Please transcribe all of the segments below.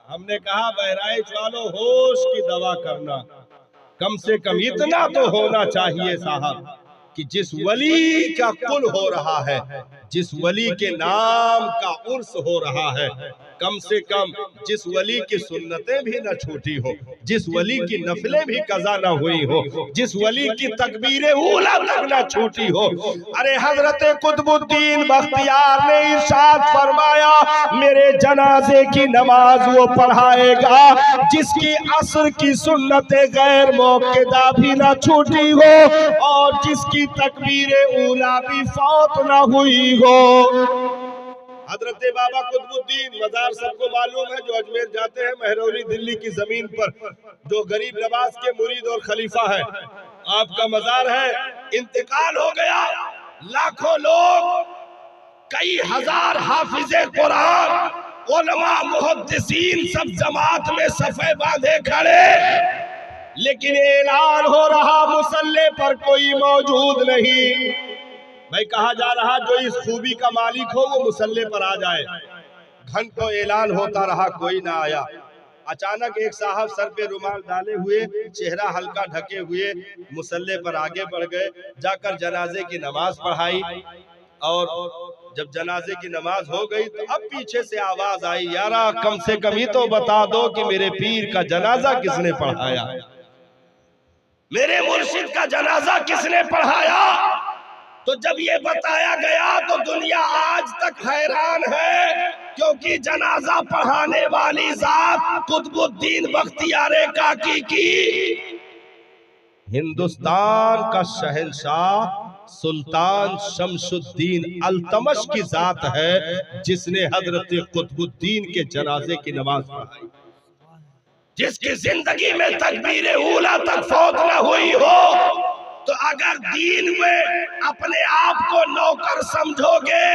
ہم نے کہا بہرائچ والو ہوش کی دوا کرنا، کم سے کم اتنا تو ہونا چاہیے صاحب کہ جس ولی کا قل ہو رہا ہے، جس ولی کے نام کا عرس ہو رہا ہے، کم سے کم جس ولی کی سنتیں بھی نہ چھوٹی ہو، جس ولی کی نفلیں بھی قضا نہ ہوئی ہو، جس ولی کی تکبیر اولا تک نہ چھوٹی ہو۔ ارے حضرت قطب الدین بختیار نے ارشاد فرمایا میرے جنازے کی نماز وہ پڑھائے گا جس کی عصر کی سنت غیر موقدہ بھی نہ چھوٹی ہو اور جس کی تکبیر اولا بھی فوت نہ ہوئی ہو۔ حضرت بابا قطب الدین مزار سب کو معلوم ہے، جو اجمیر جاتے ہیں مہرولی دلی کی زمین پر جو غریب نواز کے مرید اور خلیفہ ہے، آپ کا مزار ہے، انتقال ہو گیا، لاکھوں لوگ، کئی ہزار حافظ قرآن، علماء محدثین سب جماعت میں صفے باندھے کھڑے، لیکن اعلان ہو رہا مصلی پر کوئی موجود نہیں۔ بھائی کہا جا رہا جو اس خوبی کا مالک ہو وہ مصلی پر آ جائے، گھنٹوں اعلان ہوتا رہا کوئی نہ آیا۔ اچانک ایک صاحب سر پہ رومال ڈالے ہوئے، چہرہ ہلکا ڈھکے ہوئے مصلی پر آگے بڑھ گئے، جا کر جنازے کی نماز پڑھائی، اور جب جنازے کی نماز ہو گئی تو اب پیچھے سے آواز آئی، یارا کم سے کم ہی تو بتا دو کہ میرے پیر کا جنازہ کس نے پڑھایا، میرے مرشد کا جنازہ کس نے پڑھایا۔ تو جب یہ بتایا گیا تو دنیا آج تک حیران ہے، کیونکہ جنازہ پڑھانے والی ذات قطب الدین بختیار کاکی کی ہندوستان کا شہنشاہ سلطان شمس الدین التمش کی ذات ہے، جس نے حضرت قطب الدین کے جنازے کی نماز پڑھائی، جس کی زندگی میں تکبیر اولا تک فوت نہ ہوئی ہو۔ تو اگر دین میں اپنے آپ کو نوکر سمجھو گے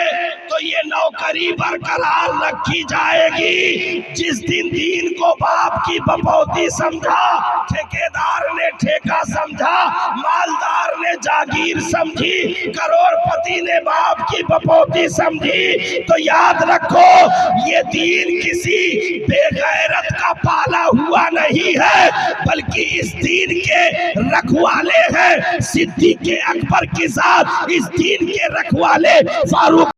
تو یہ نوکری برقرار رکھی جائے گی۔ جس دن دین کو باپ کی بپوتی سمجھا، ٹھیکیدار نے ٹھیکہ سمجھا، مالدار نے جاگیر سمجھی، کروڑ پتی نے باپ کی بپوتی سمجھی، تو یاد رکھو یہ دین کسی بے غیرت کا پالا ہوا نہیں ہے، بلکہ اس دین کے رکھوالے ہیں۔ صدیق اکبر کی ذات، اس دین کے رکھوالے فاروق